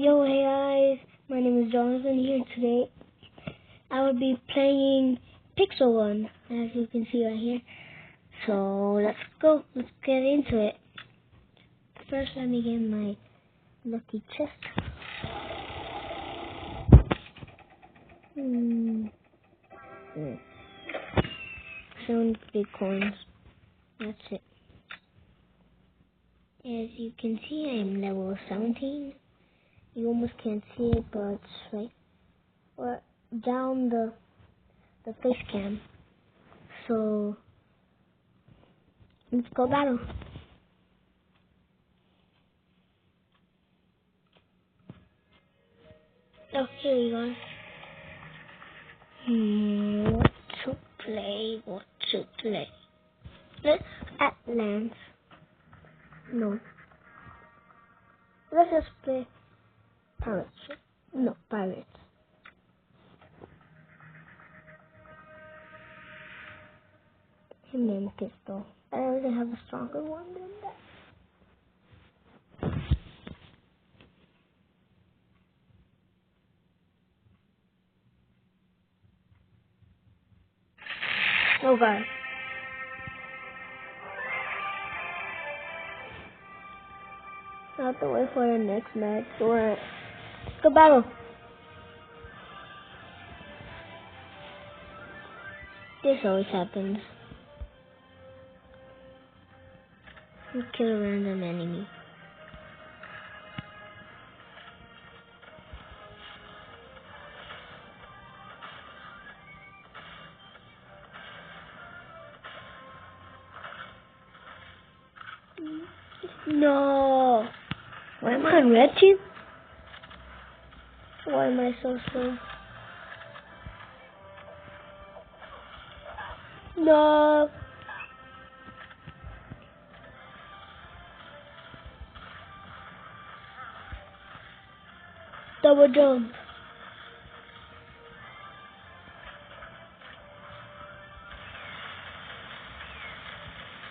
Yo, hey guys, my name is Jonathan here today. I will be playing Pixel 1, as you can see right here. So, let's get into it. First, let me get my lucky chest. 7 big coins. That's it. As you can see, I am level 17. You almost can't see it, but it's right down the face cam. So let's go battle. Oh, here we go. What to play? Let's Atlantis. No. Let's just play Pirates. No, Pirates. And then pistol. I already have a stronger one than that. Oh god. I have to wait for the next match or go battle. This always happens. You kill a random enemy. No! Why am I on red team? Why am I so slow? No! Double jump.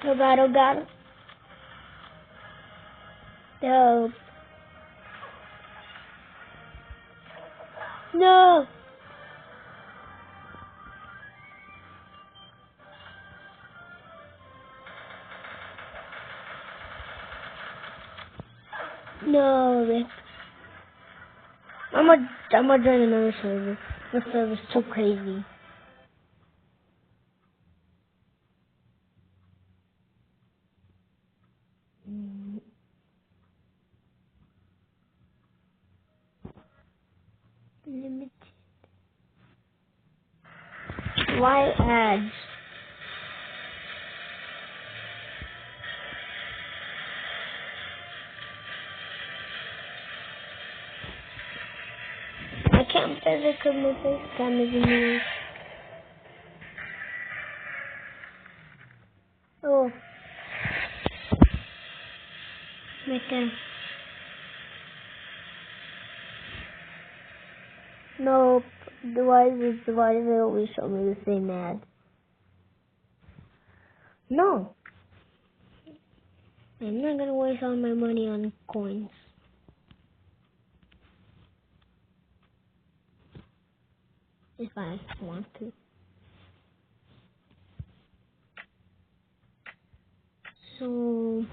Oh god, oh god. Help. No! No, Rick. I'm gonna join another server. This server's too crazy. Limited. Why ads? I can't physically move this camera anymore. Oh. Right there. Nope. Why does it always show me the same ad? No. I'm not gonna waste all my money on coins. If I want to. So,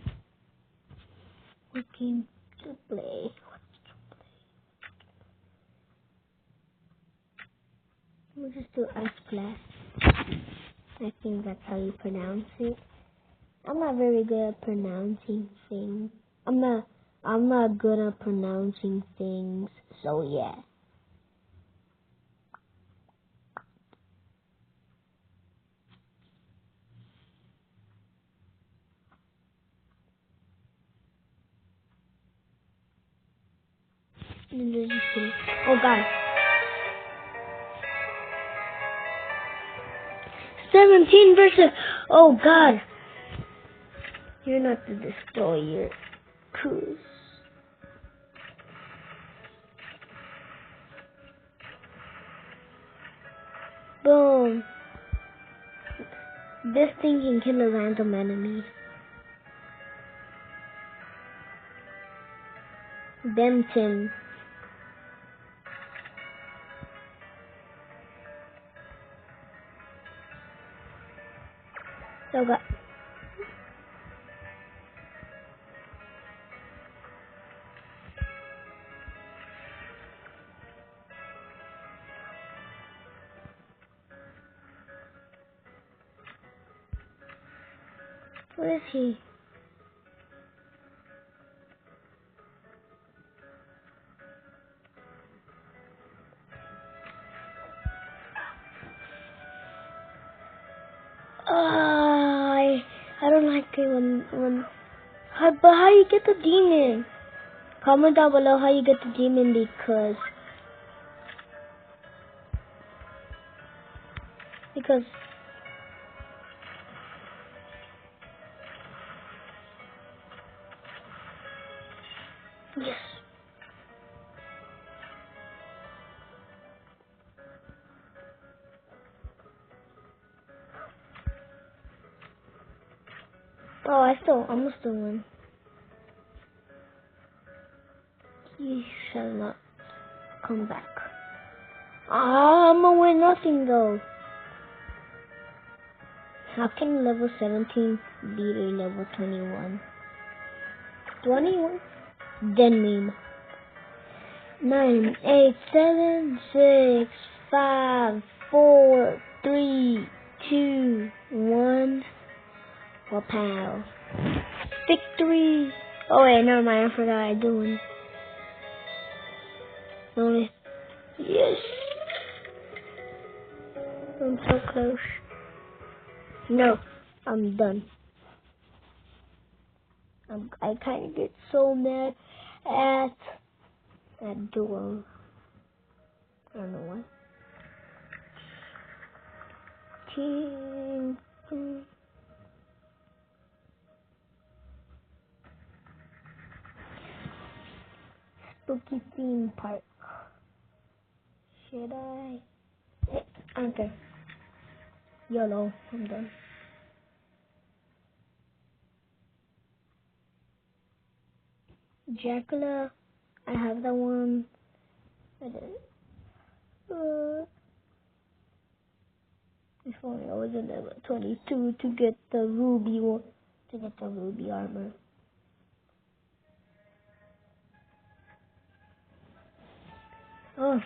what game to play? We'll just do Ice Class. I think that's how you pronounce it. I'm not very good at pronouncing things. I'm not good at pronouncing things. So yeah. Oh god. 17 versus. Oh god. You're not the destroyer. Cruise. Boom. This thing can kill a random enemy. Them Tim. Oh god. Where is he? I don't like it when but how you get the demon? Comment down below how you get the demon because yes. Oh, I'm still win. You shall not come back. I'm gonna win nothing though. How can level 17 beat a level 21? 21? Then meme. 9, 8, 7, 6, 5, 4, 3, 2, 1. Well, pal. Victory! Oh wait, never mind, I forgot I doing. Only. Yes! I'm so close. No, I'm done. I kind of get so mad at that duo. I don't know why. Spooky theme park. Should I? Okay. YOLO. I'm done. Dracula. I have that one. I did it. If only I was in level 22 to get the ruby one. To get the ruby armor. Oh.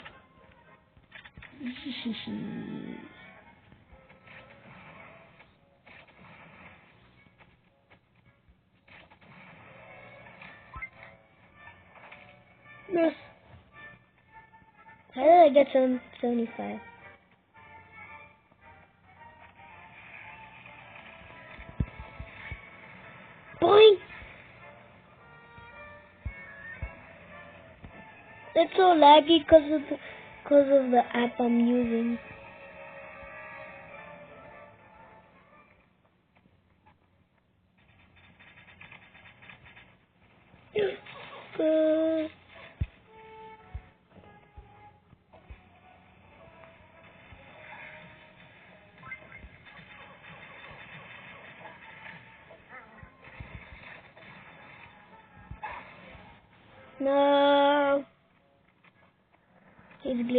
Yes. How did I get 75? Boing! It's so laggy because of the app I'm using. No. He's glitching.